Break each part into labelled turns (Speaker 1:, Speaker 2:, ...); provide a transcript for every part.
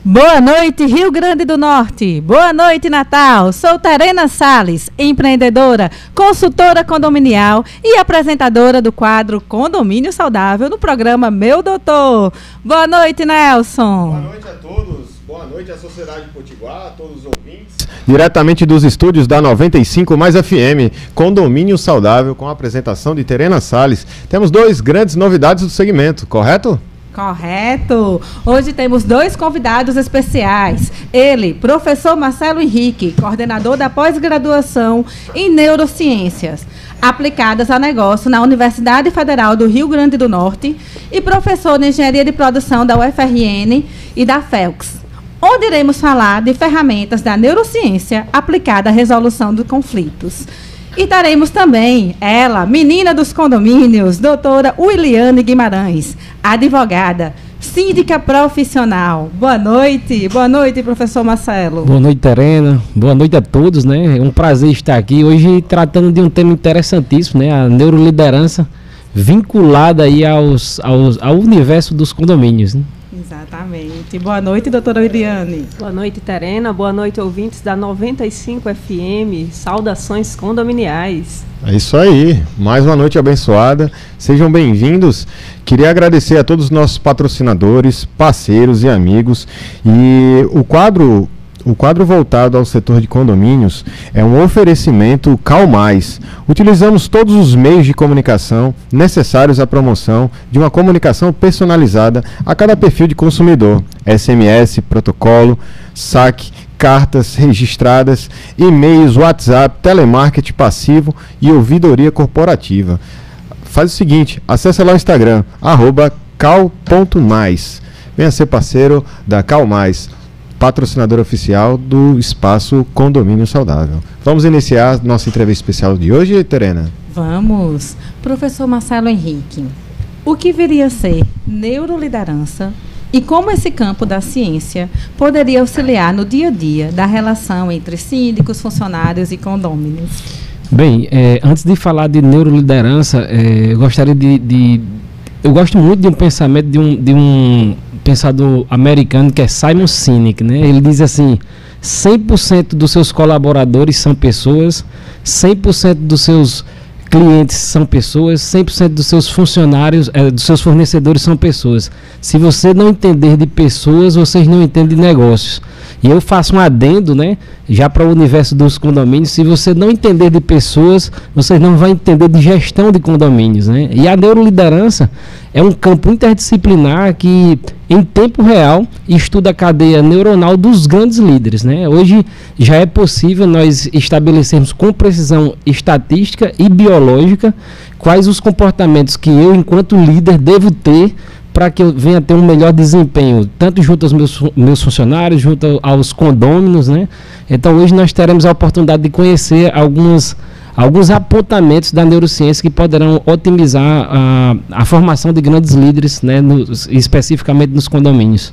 Speaker 1: Boa noite, Rio Grande do Norte. Boa noite, Natal. Sou Terena Salles, empreendedora, consultora condominial e apresentadora do quadro Condomínio Saudável no programa Meu Doutor. Boa noite, Nelson.
Speaker 2: Boa noite a todos. Boa noite à Sociedade Potiguar, a todos os ouvintes. Diretamente dos estúdios da 95 Mais FM, Condomínio Saudável, com a apresentação de Terena Salles. Temos duas grandes novidades do segmento, correto?
Speaker 1: Correto! Hoje temos dois convidados especiais. Ele, professor Marcelo Henrique, coordenador da pós-graduação em Neurociências aplicadas a negócio na Universidade Federal do Rio Grande do Norte e professor de Engenharia de Produção da UFRN e da FELCS, onde iremos falar de ferramentas da neurociência aplicada à resolução de conflitos. E teremos também ela, menina dos condomínios, doutora Wiliane Guimarães, advogada, síndica profissional. Boa noite, professor Marcelo.
Speaker 3: Boa noite, Terena. Boa noite a todos, né? É um prazer estar aqui hoje tratando de um tema interessantíssimo, né? A neuroliderança vinculada aí ao universo dos condomínios, né?
Speaker 1: Exatamente. Boa noite, doutora Wiliane.
Speaker 4: Boa noite, Terena. Boa noite, ouvintes da 95 FM. Saudações condominiais.
Speaker 2: É isso aí. Mais uma noite abençoada. Sejam bem-vindos. Queria agradecer a todos os nossos patrocinadores, parceiros e amigos. E o quadro voltado ao setor de condomínios é um oferecimento CalMais. Utilizamos todos os meios de comunicação necessários à promoção de uma comunicação personalizada a cada perfil de consumidor. SMS, protocolo, saque, cartas registradas, e-mails, WhatsApp, telemarketing passivo e ouvidoria corporativa. Faz o seguinte, acessa lá o Instagram, @cal.mais. Venha ser parceiro da CalMais, patrocinador oficial do Espaço Condomínio Saudável. Vamos iniciar nossa entrevista especial de hoje, Terena?
Speaker 1: Vamos. Professor Marcelo Henrique, o que viria a ser neuroliderança e como esse campo da ciência poderia auxiliar no dia a dia da relação entre síndicos, funcionários e condôminos?
Speaker 3: Bem, antes de falar de neuroliderança, eu gostaria eu gosto muito de um pensamento de um pensador americano que é Simon Sinek, né? Ele diz assim: 100% dos seus colaboradores são pessoas, 100% dos seus clientes são pessoas, 100% dos seus funcionários, dos seus fornecedores são pessoas. Se você não entender de pessoas, vocês não entendem de negócios. E eu faço um adendo, né, já para o universo dos condomínios: se você não entender de pessoas, você não vai entender de gestão de condomínios, né? E a neuroliderança é um campo interdisciplinar que, em tempo real, estuda a cadeia neuronal dos grandes líderes, né? Hoje já é possível nós estabelecermos com precisão estatística e biológica quais os comportamentos que eu, enquanto líder, devo ter para que eu venha ter um melhor desempenho, tanto junto aos meus funcionários, junto aos condôminos, né? Então hoje nós teremos a oportunidade de conhecer alguns apontamentos da neurociência que poderão otimizar a formação de grandes líderes, né, especificamente nos condomínios.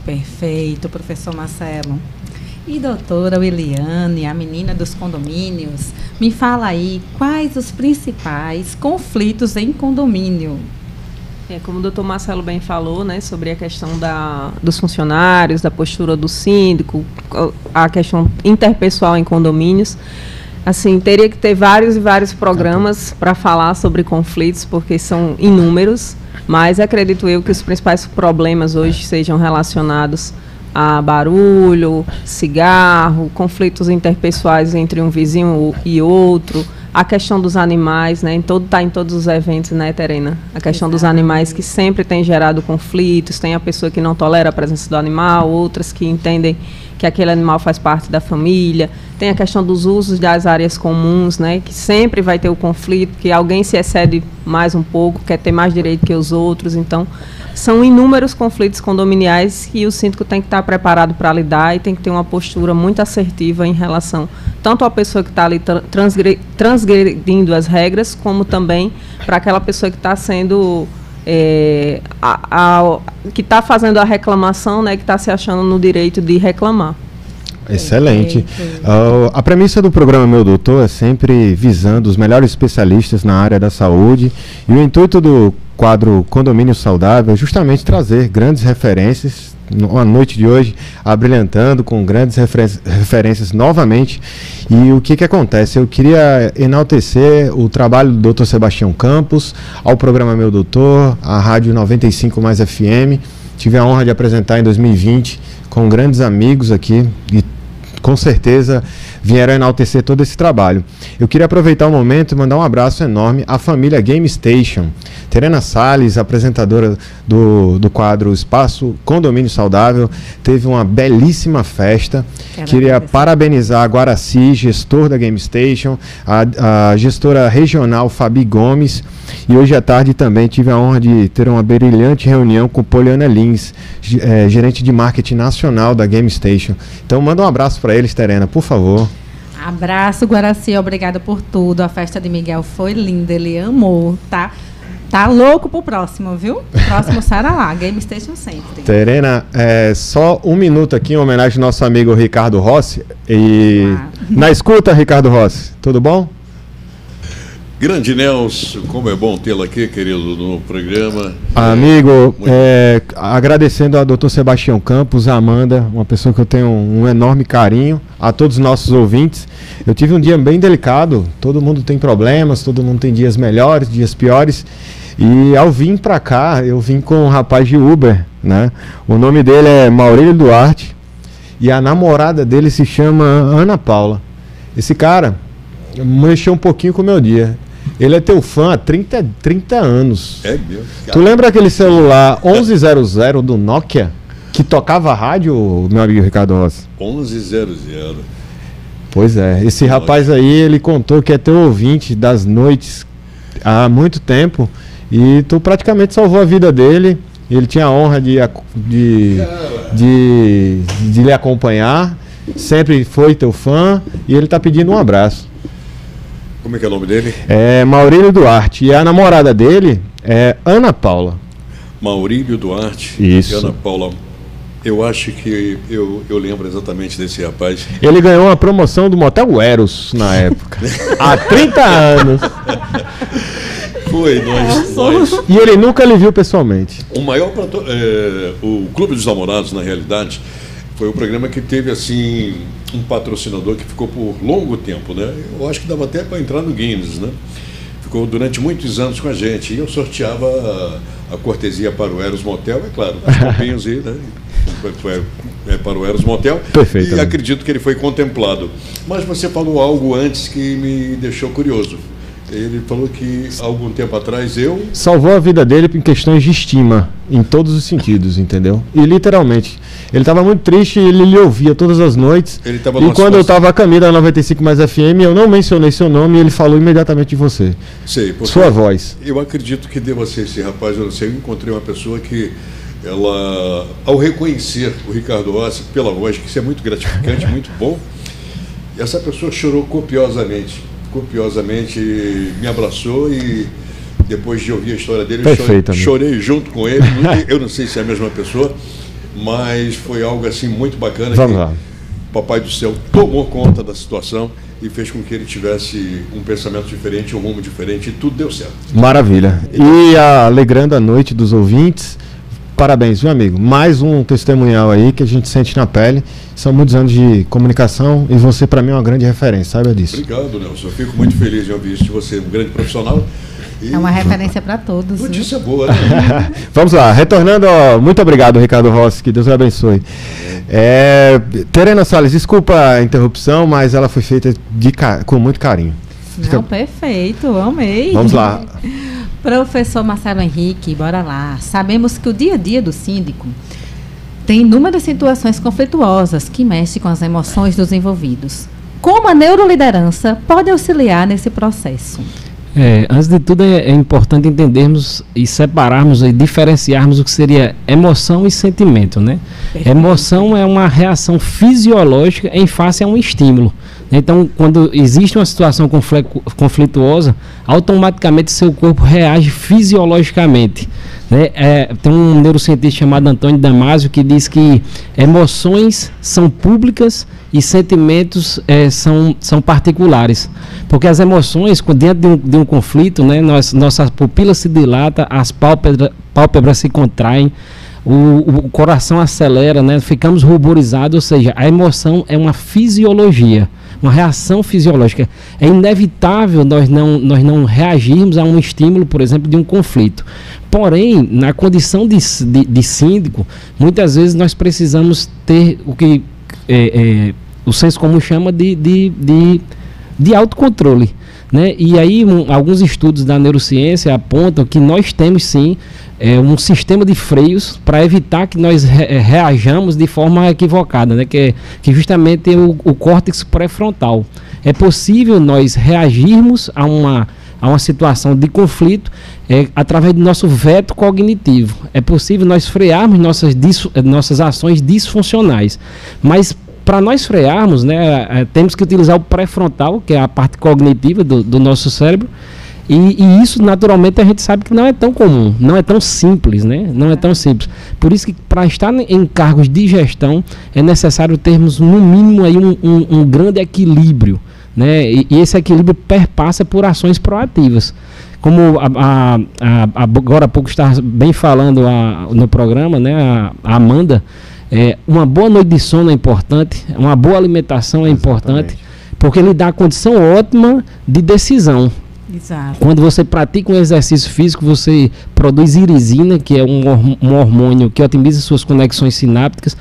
Speaker 1: Perfeito, professor Marcelo. E doutora Wiliane, a menina dos condomínios, me fala aí quais os principais conflitos em condomínio?
Speaker 4: Como o doutor Marcelo bem falou, né, sobre a questão dos funcionários, da postura do síndico, a questão interpessoal em condomínios, assim, teria que ter vários e vários programas para falar sobre conflitos, porque são inúmeros, mas acredito eu que os principais problemas hoje sejam relacionados a barulho, cigarro, conflitos interpessoais entre um vizinho e outro, a questão dos animais, né? Está em todos os eventos, né, Terena? A questão dos animais que sempre tem gerado conflitos, tem a pessoa que não tolera a presença do animal, outras que entendem que aquele animal faz parte da família, tem a questão dos usos das áreas comuns, né, que sempre vai ter o conflito, que alguém se excede mais um pouco, quer ter mais direito que os outros. Então, são inúmeros conflitos condominiais que o síndico tem que estar preparado para lidar e tem que ter uma postura muito assertiva em relação tanto à pessoa que está ali transgredindo as regras, como também para aquela pessoa que está sendo que está fazendo a reclamação, né, que está se achando no direito de reclamar.
Speaker 2: Excelente. A premissa do programa Meu Doutor é sempre visando os melhores especialistas na área da saúde, e o intuito do quadro Condomínio Saudável é justamente trazer grandes referências a noite de hoje, abrilhantando com grandes referências novamente. E o que acontece? Eu queria enaltecer o trabalho do Dr. Sebastião Campos, ao programa Meu Doutor, à Rádio 95 Mais FM. Tive a honra de apresentar em 2020 com grandes amigos aqui e com certeza vieram enaltecer todo esse trabalho. Eu queria aproveitar o momento e mandar um abraço enorme à família Game Station. Terena Salles, apresentadora do quadro Espaço Condomínio Saudável, teve uma belíssima festa. Queria parabenizar a Guaraci, gestor da Game Station, a gestora regional Fabi Gomes, e hoje à tarde também tive a honra de ter uma brilhante reunião com Poliana Lins, gerente de marketing nacional da Game Station. Então manda um abraço para eles, Terena, por favor.
Speaker 1: Abraço, Guaraci, obrigada por tudo. A festa de Miguel foi linda, ele amou, tá? Tá louco pro próximo, viu? Próximo será lá, Game Station sempre.
Speaker 2: Terena, só um minuto aqui em homenagem ao nosso amigo Ricardo Rossi. Na escuta, Ricardo Rossi, tudo bom?
Speaker 5: Grande Nelson, como é bom tê-lo aqui, querido, no programa.
Speaker 2: Amigo, agradecendo ao Dr. Sebastião Campos, a Amanda, uma pessoa que eu tenho um enorme carinho, a todos os nossos ouvintes. Eu tive um dia bem delicado, todo mundo tem problemas, todo mundo tem dias melhores, dias piores. E ao vir para cá, eu vim com um rapaz de Uber, né? O nome dele é Maurílio Duarte e a namorada dele se chama Ana Paula. Esse cara mexeu um pouquinho com o meu dia. Ele é teu fã há 30 anos.
Speaker 5: É mesmo?
Speaker 2: Tu lembra aquele celular 1100 do Nokia que tocava rádio, meu amigo Ricardo Rossi?
Speaker 5: 1100.
Speaker 2: Pois é, esse rapaz aí, ele contou que é teu ouvinte das noites há muito tempo e tu praticamente salvou a vida dele. Ele tinha a honra de lhe acompanhar, sempre foi teu fã e ele tá pedindo um abraço.
Speaker 5: Como é que é o nome dele?
Speaker 2: É Maurílio Duarte. E a namorada dele é Ana Paula.
Speaker 5: Maurílio Duarte.
Speaker 2: Isso.
Speaker 5: E Ana Paula. Eu acho que eu lembro exatamente desse rapaz.
Speaker 2: Ele ganhou uma promoção do Motel Eros na época. Há 30 anos.
Speaker 5: Foi, nós.
Speaker 2: E ele nunca lhe viu pessoalmente.
Speaker 5: O maior o Clube dos Namorados, na realidade, foi o programa que teve assim um patrocinador que ficou por longo tempo, né? Eu acho que dava até para entrar no Guinness, né? Ficou durante muitos anos com a gente e eu sorteava a cortesia para o Eros Motel, é claro, os copinhos e, né? Para o Eros Motel.
Speaker 2: Perfeito.
Speaker 5: E acredito que ele foi contemplado. Mas você falou algo antes que me deixou curioso. Ele falou que há algum tempo atrás
Speaker 2: salvou a vida dele em questões de estima, em todos os sentidos, entendeu? E literalmente, ele estava muito triste e ele lhe ouvia todas as noites. E quando eu estava a caminho da 95 Mais FM, eu não mencionei seu nome e ele falou imediatamente de você.
Speaker 5: Sei,
Speaker 2: sua voz.
Speaker 5: Eu acredito que deva ser esse rapaz. Eu não sei, eu encontrei uma pessoa que ela, ao reconhecer o Ricardo Rossi pela voz, que isso é muito gratificante, muito bom, essa pessoa chorou copiosamente, me abraçou e depois de ouvir a história dele, chorei junto com ele. Eu não sei se é a mesma pessoa, mas foi algo assim muito bacana.
Speaker 2: Vamos lá.
Speaker 5: Papai do Céu tomou conta da situação e fez com que ele tivesse um pensamento diferente, um rumo diferente e tudo deu certo.
Speaker 2: Maravilha. E alegrando a noite dos ouvintes, parabéns, meu amigo. Mais um testemunhal aí que a gente sente na pele. São muitos anos de comunicação e você, para mim, é uma grande referência, saiba disso.
Speaker 5: Obrigado, Nelson. Eu fico muito feliz de ouvir isso de você, um grande profissional.
Speaker 1: É uma referência para todos.
Speaker 5: Notícia boa, né?
Speaker 2: Vamos lá, retornando, muito obrigado, Ricardo Rossi, que Deus o abençoe. Terena Salles, desculpa a interrupção, mas ela foi feita com muito carinho.
Speaker 1: Não, perfeito, amei.
Speaker 2: Vamos lá.
Speaker 1: Professor Marcelo Henrique, bora lá. Sabemos que o dia a dia do síndico tem inúmeras situações conflituosas que mexem com as emoções dos envolvidos. Como a neuroliderança pode auxiliar nesse processo?
Speaker 3: Antes de tudo é importante entendermos e separarmos e diferenciarmos o que seria emoção e sentimento, né? Perfeito. Emoção é uma reação fisiológica em face a um estímulo. Então, quando existe uma situação conflituosa, automaticamente seu corpo reage fisiologicamente, né? Tem um neurocientista chamado Antônio Damasio que diz que emoções são públicas e sentimentos são particulares. Porque as emoções, dentro de um conflito, né, nossa pupila se dilata, as pálpebras se contraem, o coração acelera, né? Ficamos ruborizados, ou seja, a emoção é uma fisiologia, uma reação fisiológica. É inevitável nós não reagirmos a um estímulo, por exemplo, de um conflito. Porém, na condição de síndico, muitas vezes nós precisamos ter o que o senso comum chama de autocontrole, né? E aí alguns estudos da neurociência apontam que nós temos sim um sistema de freios para evitar que nós reajamos de forma equivocada, né? Que justamente é o córtex pré-frontal. É possível nós reagirmos a uma situação de conflito através do nosso veto cognitivo. É possível nós frearmos nossas ações disfuncionais. Mas para nós frearmos, né, temos que utilizar o pré-frontal, que é a parte cognitiva do nosso cérebro. E isso, naturalmente, a gente sabe que não é tão comum, não é tão simples, né? Não é tão simples. Por isso que, para estar em cargos de gestão, é necessário termos, no mínimo, aí um grande equilíbrio, né? E esse equilíbrio perpassa por ações proativas. Como agora há pouco estava bem falando no programa, né, a Amanda, uma boa noite de sono é importante, uma boa alimentação é importante, porque ele dá a condição ótima de decisão.
Speaker 1: Exato.
Speaker 3: Quando você pratica um exercício físico, você produz irisina, que é um hormônio que otimiza suas conexões sinápticas.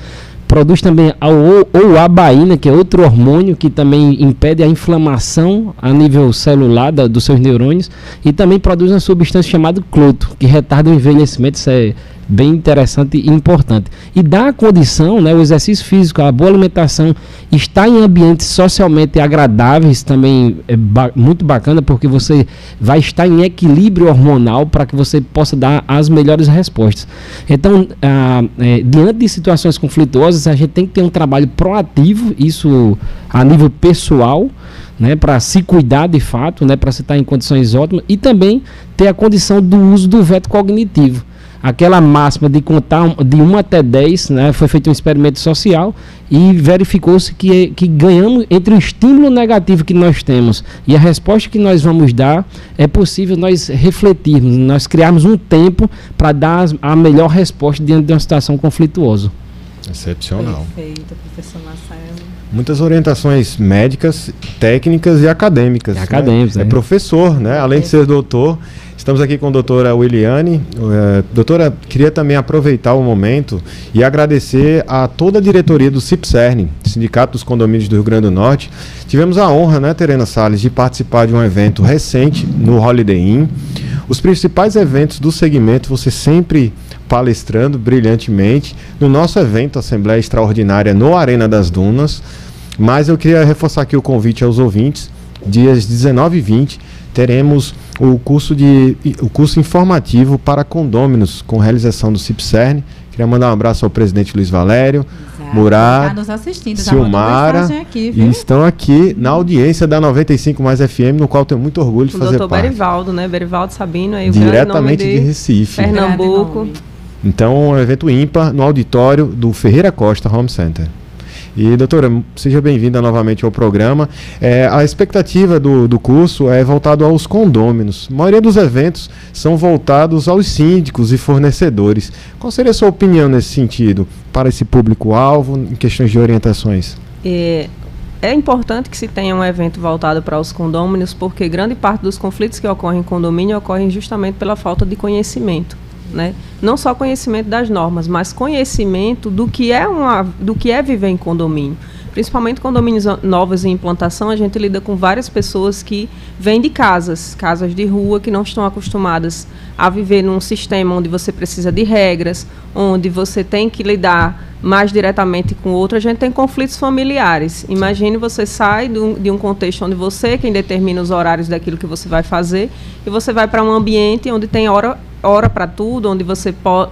Speaker 3: Produz também a abaína, que é outro hormônio que também impede a inflamação a nível celular dos seus neurônios. E também produz uma substância chamada cloto, que retarda o envelhecimento. Isso é bem interessante e importante. E dá a condição, né, o exercício físico, a boa alimentação, estar em ambientes socialmente agradáveis também é muito bacana, porque você vai estar em equilíbrio hormonal para que você possa dar as melhores respostas. Então, diante de situações conflituosas, a gente tem que ter um trabalho proativo, isso a nível pessoal, né, para se cuidar de fato, né, para se estar em condições ótimas, e também ter a condição do uso do veto cognitivo. Aquela máxima de contar de 1 até 10, né, foi feito um experimento social e verificou-se que ganhamos entre o estímulo negativo que nós temos e a resposta que nós vamos dar, é possível nós refletirmos, nós criarmos um tempo para dar a melhor resposta diante de uma situação conflituosa.
Speaker 2: Excepcional.
Speaker 4: Perfeito, professor Marcelo.
Speaker 2: Muitas orientações médicas, técnicas e acadêmicas.
Speaker 3: Acadêmicas,
Speaker 2: né? É professor, né? Além de ser doutor. Estamos aqui com a doutora Williane. Doutora, queria também aproveitar o momento e agradecer a toda a diretoria do CIP-CERN, Sindicato dos Condomínios do Rio Grande do Norte. Tivemos a honra, né, Terena Salles, de participar de um evento recente no Holiday Inn. Os principais eventos do segmento, você sempre palestrando brilhantemente. No nosso evento, Assembleia Extraordinária no Arena das Dunas. Mas eu queria reforçar aqui o convite aos ouvintes. Dias 19 e 20, teremos o curso informativo para condôminos, com realização do CIP-CERN. Queria mandar um abraço ao presidente Luiz Valério, Murad,
Speaker 1: tá nos assistindo,
Speaker 2: Silmara,
Speaker 1: aqui,
Speaker 2: e estão aqui na audiência da 95 Mais FM, no qual tenho muito orgulho de fazer parte. O
Speaker 4: doutor Berivaldo, né? Berivaldo Sabino, aí o
Speaker 2: diretamente de Recife,
Speaker 4: Pernambuco.
Speaker 2: Então, um evento ímpar no auditório do Ferreira Costa Home Center. E, doutora, seja bem-vinda novamente ao programa. A expectativa do curso é voltado aos condôminos. A maioria dos eventos são voltados aos síndicos e fornecedores. Qual seria a sua opinião nesse sentido, para esse público-alvo, em questões de orientações?
Speaker 4: É importante que se tenha um evento voltado para os condôminos, porque grande parte dos conflitos que ocorrem em condomínio ocorrem justamente pela falta de conhecimento. Né? Não só conhecimento das normas, mas conhecimento do que é viver em condomínio. Principalmente condomínios novos em implantação, a gente lida com várias pessoas que vêm de casas de rua, que não estão acostumadas a viver num sistema onde você precisa de regras, onde você tem que lidar mais diretamente com o outro. A gente tem conflitos familiares. Imagine você sai de um contexto onde você quem determina os horários daquilo que você vai fazer, e você vai para um ambiente onde tem hora para tudo, onde você pode...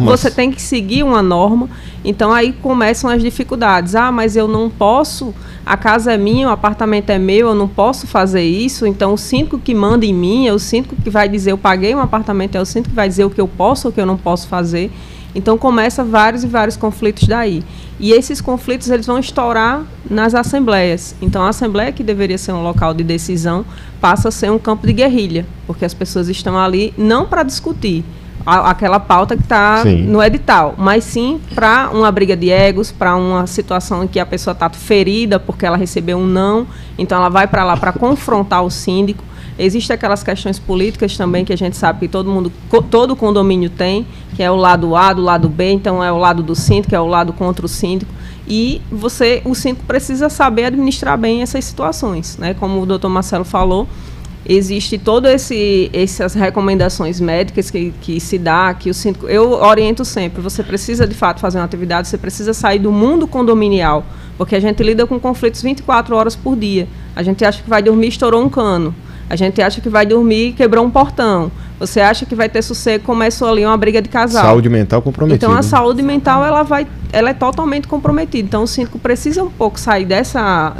Speaker 4: Você tem que seguir uma norma. Então aí começam as dificuldades. Mas eu não posso, a casa é minha, o apartamento é meu, eu não posso fazer isso. Então o síndico que manda em mim, é o síndico que vai dizer eu paguei um apartamento, é o síndico que vai dizer o que eu posso ou o que eu não posso fazer. Então começa vários e vários conflitos daí. E esses conflitos eles vão estourar nas assembleias. Então a assembleia, que deveria ser um local de decisão, passa a ser um campo de guerrilha, porque as pessoas estão ali não para discutir, aquela pauta que está no edital, mas sim para uma briga de egos, para uma situação em que a pessoa está ferida porque ela recebeu um não, então ela vai para lá para confrontar o síndico. Existem aquelas questões políticas também que a gente sabe que todo condomínio tem, que é o lado A, do lado B, então é o lado do síndico, é o lado contra o síndico. E o síndico precisa saber administrar bem essas situações, né? Como o doutor Marcelo falou, existe todas essas recomendações médicas que se dá, que o síndico... Eu oriento sempre, você precisa de fato fazer uma atividade, você precisa sair do mundo condominial, porque a gente lida com conflitos 24 horas por dia. A gente acha que vai dormir, estourou um cano. A gente acha que vai dormir, quebrou um portão. Você acha que vai ter sossego, começou ali uma briga de casal.
Speaker 2: Saúde mental comprometida.
Speaker 4: Então, a saúde mental, ela é totalmente comprometida. Então, o síndico precisa um pouco sair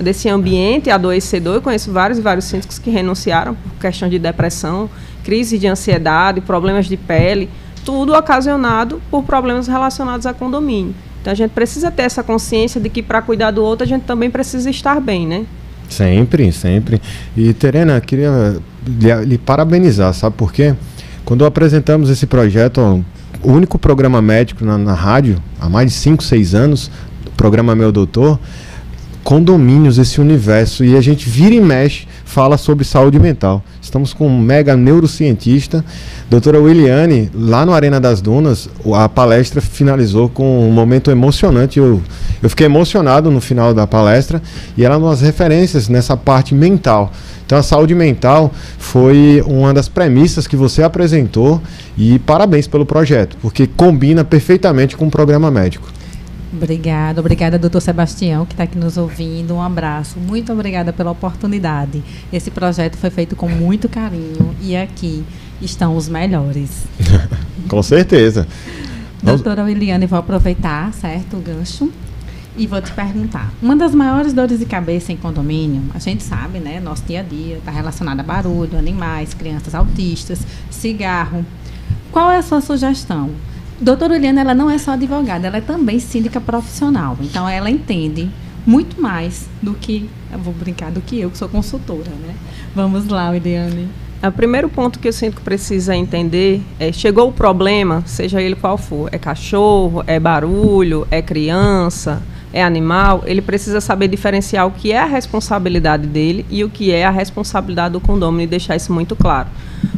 Speaker 4: desse ambiente adoecedor. Eu conheço vários e vários síndicos que renunciaram por questão de depressão, crise de ansiedade, problemas de pele, tudo ocasionado por problemas relacionados a condomínio. Então, a gente precisa ter essa consciência de que, para cuidar do outro, a gente também precisa estar bem, né?
Speaker 2: Sempre, sempre. E, Terena, queria lhe parabenizar, sabe por quê? Quando apresentamos esse projeto, o único programa médico na rádio, há mais de 5, 6 anos, o programa Meu Doutor, condomínios, esse universo, e a gente vira e mexe, fala sobre saúde mental. Estamos com um mega neurocientista, doutora Williane, lá no Arena das Dunas. A palestra finalizou com um momento emocionante. Eu fiquei emocionado no final da palestra, e ela nas referências nessa parte mental. Então, a saúde mental foi uma das premissas que você apresentou, e parabéns pelo projeto, porque combina perfeitamente com o programa médico.
Speaker 1: Obrigada, doutor Sebastião, que está aqui nos ouvindo. Um abraço. Muito obrigada pela oportunidade. Esse projeto foi feito com muito carinho e aqui estão os melhores.
Speaker 2: Com certeza.
Speaker 1: Doutora Williane, vou aproveitar, certo, o gancho, e vou te perguntar. Uma das maiores dores de cabeça em condomínio, a gente sabe, né? Nosso dia a dia está relacionado a barulho, animais, crianças autistas, cigarro. Qual é a sua sugestão? Doutora Williane, ela não é só advogada, ela é também síndica profissional. Então, ela entende muito mais do que, eu vou brincar, do que eu, que sou consultora, né? Vamos lá, Williane.
Speaker 4: O primeiro ponto que o síndico precisa entender é, chegou o problema, seja ele qual for, é cachorro, é barulho, é criança, é animal, ele precisa saber diferenciar o que é a responsabilidade dele e o que é a responsabilidade do condomínio e deixar isso muito claro.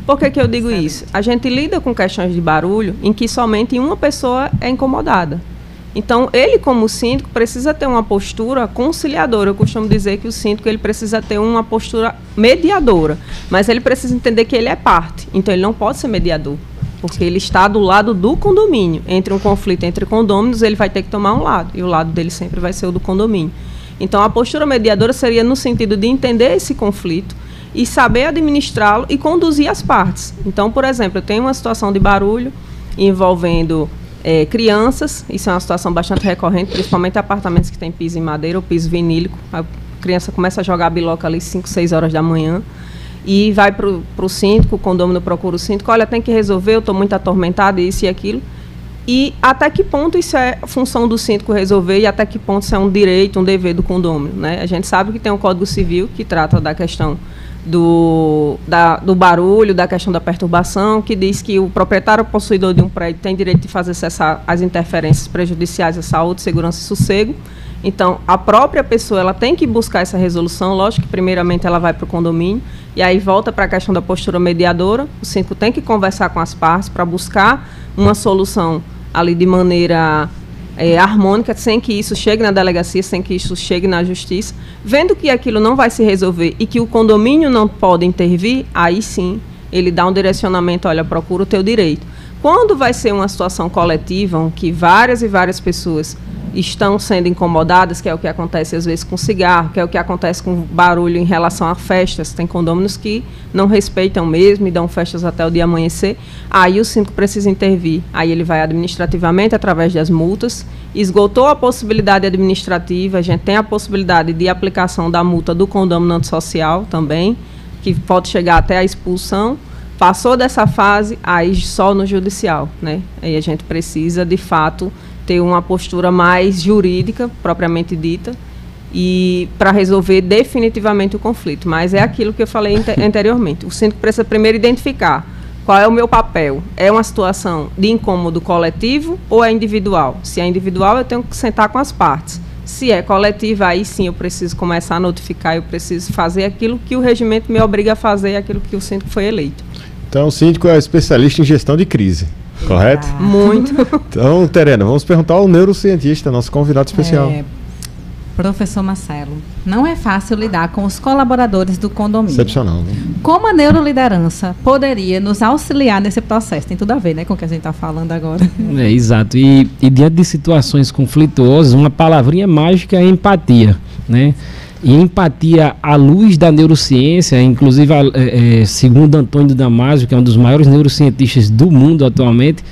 Speaker 4: Por que eu digo isso? A gente lida com questões de barulho em que somente uma pessoa é incomodada. Então, ele como síndico precisa ter uma postura conciliadora. Eu costumo dizer que o síndico ele precisa ter uma postura mediadora, mas ele precisa entender que ele é parte. Então, ele não pode ser mediador, porque ele está do lado do condomínio. Entre um conflito entre condôminos, ele vai ter que tomar um lado, e o lado dele sempre vai ser o do condomínio. Então, a postura mediadora seria no sentido de entender esse conflito e saber administrá-lo e conduzir as partes. Então, por exemplo, eu tenho uma situação de barulho envolvendo crianças, isso é uma situação bastante recorrente, principalmente apartamentos que têm piso em madeira ou piso vinílico. A criança começa a jogar a biloca ali 5, 6 horas da manhã e vai para o síndico, o condômino procura o síndico, olha, tem que resolver, eu estou muito atormentada, isso e aquilo. E até que ponto isso é função do síndico resolver e até que ponto isso é um direito, um dever do condômino, né? A gente sabe que tem um Código Civil que trata da questão do barulho, da questão da perturbação, que diz que o proprietário ou possuidor de um prédio tem direito de fazer cessar as interferências prejudiciais à saúde, segurança e sossego. Então, a própria pessoa ela tem que buscar essa resolução, lógico que primeiramente ela vai para o condomínio, e aí volta para a questão da postura mediadora, o síndico tem que conversar com as partes para buscar uma solução ali de maneira harmônica, sem que isso chegue na delegacia, sem que isso chegue na justiça, vendo que aquilo não vai se resolver e que o condomínio não pode intervir, aí sim, ele dá um direcionamento, olha, procura o teu direito. Quando vai ser uma situação coletiva, em que várias e várias pessoas estão sendo incomodadas, que é o que acontece às vezes com cigarro, que é o que acontece com barulho em relação a festas, tem condôminos que não respeitam mesmo e dão festas até o dia amanhecer, aí o síndico precisa intervir, aí ele vai administrativamente através das multas, esgotou a possibilidade administrativa, a gente tem a possibilidade de aplicação da multa do condômino antissocial também, que pode chegar até a expulsão, passou dessa fase, aí só no judicial, né? Aí a gente precisa, de fato, ter uma postura mais jurídica, propriamente dita, e para resolver definitivamente o conflito. Mas é aquilo que eu falei anteriormente. O síndico precisa primeiro identificar Qual é o meu papel? É uma situação de incômodo coletivo ou é individual? Se é individual, eu tenho que sentar com as partes. Se é coletiva, aí sim eu preciso começar a notificar, eu preciso fazer aquilo que o regimento me obriga a fazer, aquilo que o síndico foi eleito.
Speaker 2: Então, o síndico é especialista em gestão de crise, correto?
Speaker 4: Muito.
Speaker 2: Então, Terena, vamos perguntar ao neurocientista, nosso convidado especial.
Speaker 1: Professor Marcelo, não é fácil lidar com os colaboradores do condomínio.
Speaker 2: Excepcional, né?
Speaker 1: Como a neuroliderança poderia nos auxiliar nesse processo? Tem tudo a ver, né, com o que a gente está falando agora.
Speaker 3: Exato. E diante de situações conflituosas, uma palavrinha mágica é empatia, né? E empatia à luz da neurociência, inclusive segundo Antônio Damasio, que é um dos maiores neurocientistas do mundo atualmente,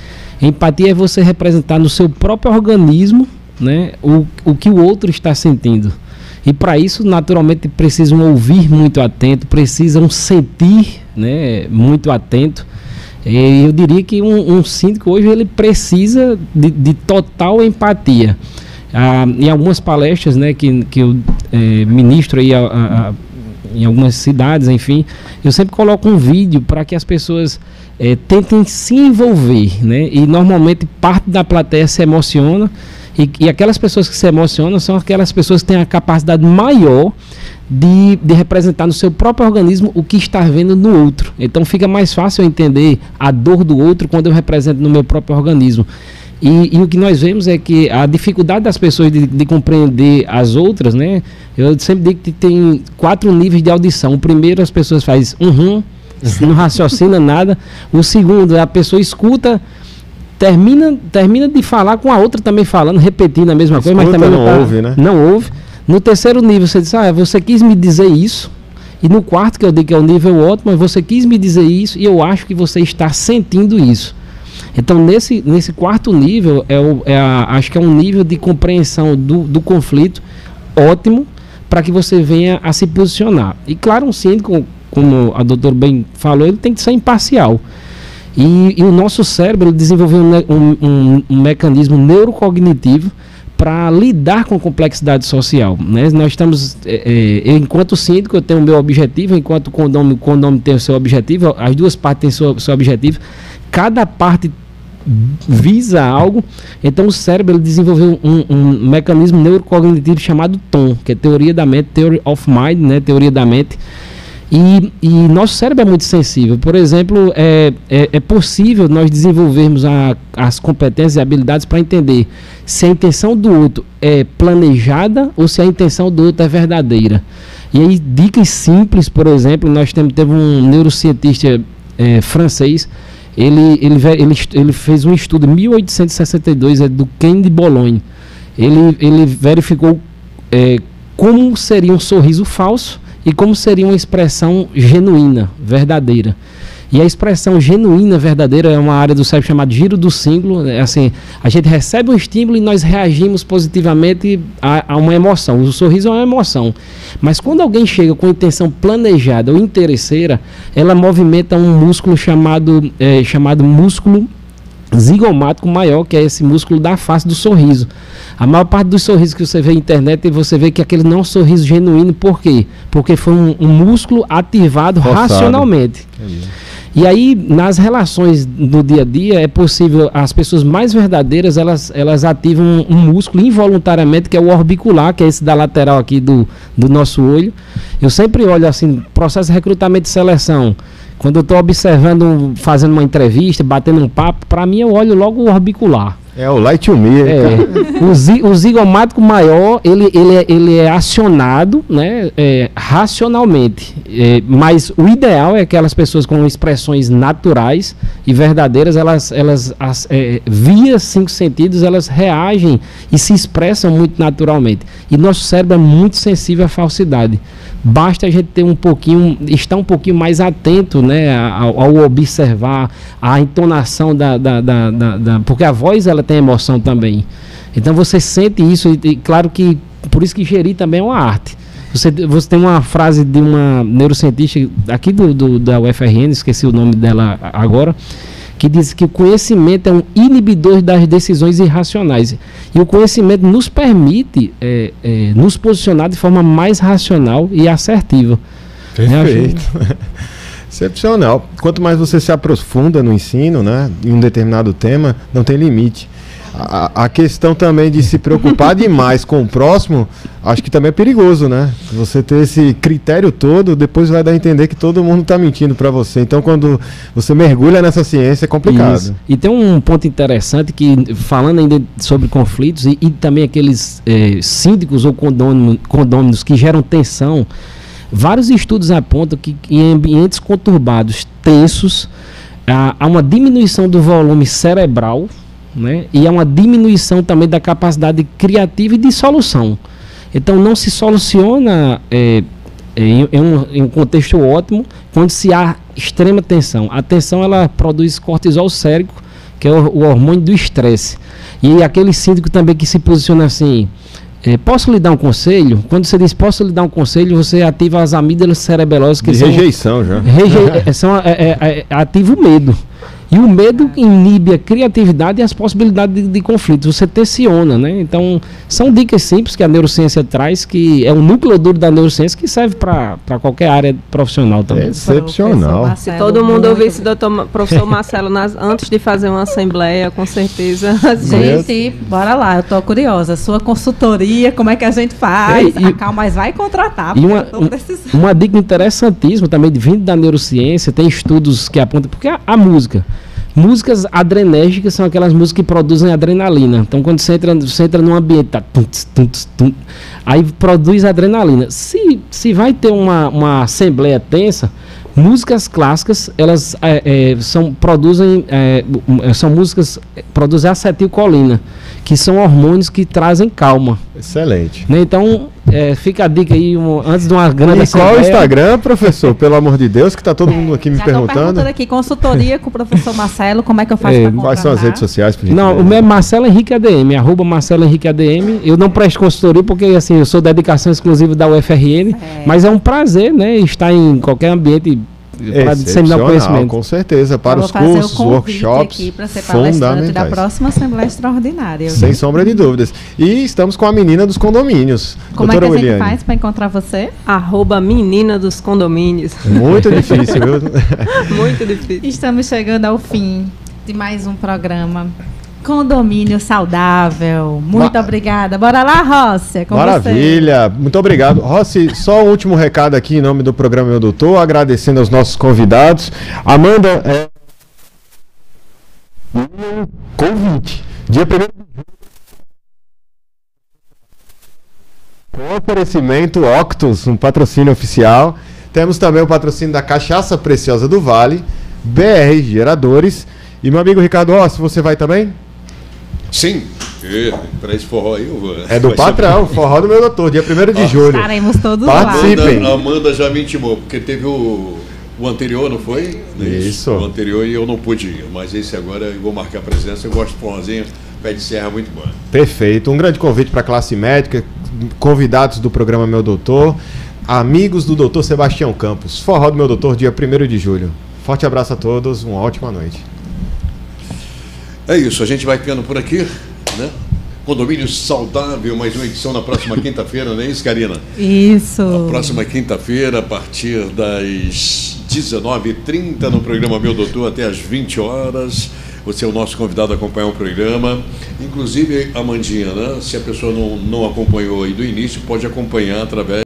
Speaker 3: empatia é você representar no seu próprio organismo, né, o que o outro está sentindo. E para isso, naturalmente, precisam ouvir muito atento, precisam sentir, né, muito atento. E eu diria que um síndico hoje ele precisa de total empatia. Em algumas palestras, né, que eu ministro aí em algumas cidades, enfim, eu sempre coloco um vídeo para que as pessoas tentem se envolver, né, e normalmente parte da plateia se emociona. E aquelas pessoas que se emocionam são aquelas pessoas que têm a capacidade maior de representar no seu próprio organismo o que está vendo no outro. Então fica mais fácil eu entender a dor do outro quando eu represento no meu próprio organismo. E o que nós vemos é que a dificuldade das pessoas de compreender as outras, né? Eu sempre digo que tem 4 níveis de audição. O primeiro, as pessoas fazem não raciocina nada. O segundo, a pessoa escuta, termina de falar com a outra também falando, repetindo a mesma coisa, mas também
Speaker 2: não ouve, né?
Speaker 3: Não ouve. No terceiro nível, você diz, você quis me dizer isso. E no quarto, que eu digo que é o nível ótimo, você quis me dizer isso e eu acho que você está sentindo isso. Então, nesse quarto nível, acho que é um nível de compreensão do conflito ótimo para que você venha a se posicionar. E claro, um síndico, como a doutora bem falou, ele tem que ser imparcial. E o nosso cérebro desenvolveu um mecanismo neurocognitivo para lidar com complexidade social, né? Nós estamos, eu, enquanto síndico, eu tenho o meu objetivo, enquanto o condomínio tem o seu objetivo, as duas partes têm seu objetivo, cada parte visa algo. Então o cérebro ele desenvolveu um mecanismo neurocognitivo chamado TOM, que é teoria da mente, Theory of Mind, né? Teoria da mente. E nosso cérebro é muito sensível. Por exemplo, é possível nós desenvolvermos as competências e habilidades para entender se a intenção do outro é planejada ou se a intenção do outro é verdadeira. E aí, dicas simples, por exemplo, nós teve um neurocientista francês, ele fez um estudo em 1862, do Ken de Bologne. Ele verificou como seria um sorriso falso e como seria uma expressão genuína, verdadeira. E a expressão genuína, verdadeira, é uma área do cérebro chamada giro do símbolo. Assim, a gente recebe um estímulo e nós reagimos positivamente a uma emoção. O sorriso é uma emoção. Mas quando alguém chega com intenção planejada ou interesseira, ela movimenta um músculo chamado músculo zigomático maior, que é esse músculo da face do sorriso. A maior parte dos sorrisos que você vê na internet, você vê que aquele não é um sorriso genuíno. Por quê? Porque foi um músculo ativado racionalmente. E aí, nas relações do dia a dia, é possível, as pessoas mais verdadeiras, elas ativam um músculo involuntariamente, que é o orbicular, que é esse da lateral aqui do nosso olho. Eu sempre olho assim, processo de recrutamento e seleção. Quando eu estou observando, fazendo uma entrevista, batendo um papo, para mim eu olho logo o orbicular.
Speaker 2: É o light to me.
Speaker 3: O zigomático maior, ele é acionado, né, racionalmente. Mas o ideal é que aquelas pessoas com expressões naturais e verdadeiras, via 5 sentidos, elas reagem e se expressam muito naturalmente. E nosso cérebro é muito sensível à falsidade. Basta a gente ter estar um pouquinho mais atento, né, ao observar a entonação porque a voz ela tem emoção também. Então você sente isso e claro que por isso que gerir também é uma arte. Você tem uma frase de uma neurocientista aqui da UFRN, esqueci o nome dela agora, que diz que o conhecimento é um inibidor das decisões irracionais. E o conhecimento nos permite nos posicionar de forma mais racional e assertiva.
Speaker 2: Perfeito. Excepcional. Quanto mais você se aprofunda no ensino, né, em um determinado tema, não tem limite. A questão também de se preocupar demais com o próximo, acho que também é perigoso, né? Você ter esse critério todo, depois vai dar a entender que todo mundo está mentindo para você. Então, quando você mergulha nessa ciência, é complicado.
Speaker 3: Isso. E tem um ponto interessante que, falando ainda sobre conflitos e também aqueles síndicos ou condôminos que geram tensão, vários estudos apontam que em ambientes conturbados, tensos, há uma diminuição do volume cerebral, né? E há uma diminuição também da capacidade criativa e de solução. Então não se soluciona em um contexto ótimo quando se há extrema tensão. A tensão, ela produz cortisol sérico, que é o hormônio do estresse. E aquele síndico também que se posiciona assim: posso lhe dar um conselho? Quando você diz posso lhe dar um conselho, você ativa as amígdalas cerebelosas que
Speaker 2: de rejeição já.
Speaker 3: Ativa o medo. E o medo inibe a criatividade e as possibilidades de conflito. Você tensiona, né? Então, são dicas simples que a neurociência traz, que é um núcleo duro da neurociência que serve para qualquer área profissional também.
Speaker 2: Excepcional.
Speaker 4: Se todo mundo ouvisse o professor Marcelo antes de fazer uma assembleia, com certeza.
Speaker 1: Gente, bora lá, eu tô curiosa. Sua consultoria, como é que a gente faz? A Calmais vai contratar,
Speaker 3: porque eu tô precisando. Uma dica interessantíssima também, vindo da neurociência, tem estudos que apontam, porque a músicas adrenérgicas são aquelas músicas que produzem adrenalina. Então, quando você entra num ambiente, tá, aí produz adrenalina. Se vai ter uma assembleia tensa, músicas clássicas, elas são músicas produzem acetilcolina, que são hormônios que trazem calma.
Speaker 2: Excelente.
Speaker 3: Né? Então, fica a dica aí, antes de uma grande
Speaker 2: assembleia. E qual o Instagram, professor? Pelo amor de Deus, que está todo mundo aqui me perguntando.
Speaker 1: Aqui, consultoria com o professor Marcelo, como é que eu faço para contratar?
Speaker 2: Quais são as redes sociais?
Speaker 3: Não, o meu é Marcelo Henrique ADM, @Marcelo Henrique ADM. Eu não presto consultoria porque, assim, eu sou dedicação exclusiva da UFRN, mas é um prazer, né, estar em qualquer ambiente para disseminar o conhecimento.
Speaker 2: Com certeza, para os cursos, workshops,
Speaker 1: para ser palestrante da próxima Assembleia Extraordinária.
Speaker 2: Sem sombra de dúvidas. E estamos com a menina dos condomínios.
Speaker 1: Como doutora é que a gente faz para encontrar você?
Speaker 4: @menina dos condomínios.
Speaker 2: Muito difícil, viu?
Speaker 4: Muito difícil.
Speaker 1: Estamos chegando ao fim de mais um programa. Condomínio Saudável. Muito obrigada. Bora lá, Rossi.
Speaker 2: Maravilha. Muito obrigado. Rossi, só um último recado aqui em nome do programa Meu Doutor, agradecendo aos nossos convidados. Amanda, convite. Dia 1º de julho. Com oferecimento Octus, um patrocínio oficial. Temos também o patrocínio da Cachaça Preciosa do Vale, BR Geradores. E meu amigo Ricardo Rossi, você vai também?
Speaker 5: Sim, para esse forró aí eu vou.
Speaker 2: É do patrão, forró do Meu Doutor, dia 1º de julho.
Speaker 1: Estaremos todos
Speaker 2: Participem.
Speaker 5: A Amanda já me intimou, porque teve o anterior, não foi?
Speaker 2: Isso.
Speaker 5: O anterior e eu não pude ir, mas esse agora eu vou marcar a presença. Eu gosto de forrozinho, pé de serra muito bom.
Speaker 2: Perfeito, um grande convite para a classe médica, convidados do programa Meu Doutor, amigos do Dr. Sebastião Campos. Forró do Meu Doutor, dia 1º de julho. Forte abraço a todos, uma ótima noite.
Speaker 5: É isso, a gente vai ficando por aqui, né? Condomínio Saudável, mais uma edição na próxima quinta-feira, não é isso, Karina?
Speaker 1: Isso.
Speaker 5: Na próxima quinta-feira, a partir das 19h30, no programa Meu Doutor, até às 20 horas. Você é o nosso convidado a acompanhar o programa. Inclusive, Amandinha, né? Se a pessoa não acompanhou aí do início, pode acompanhar através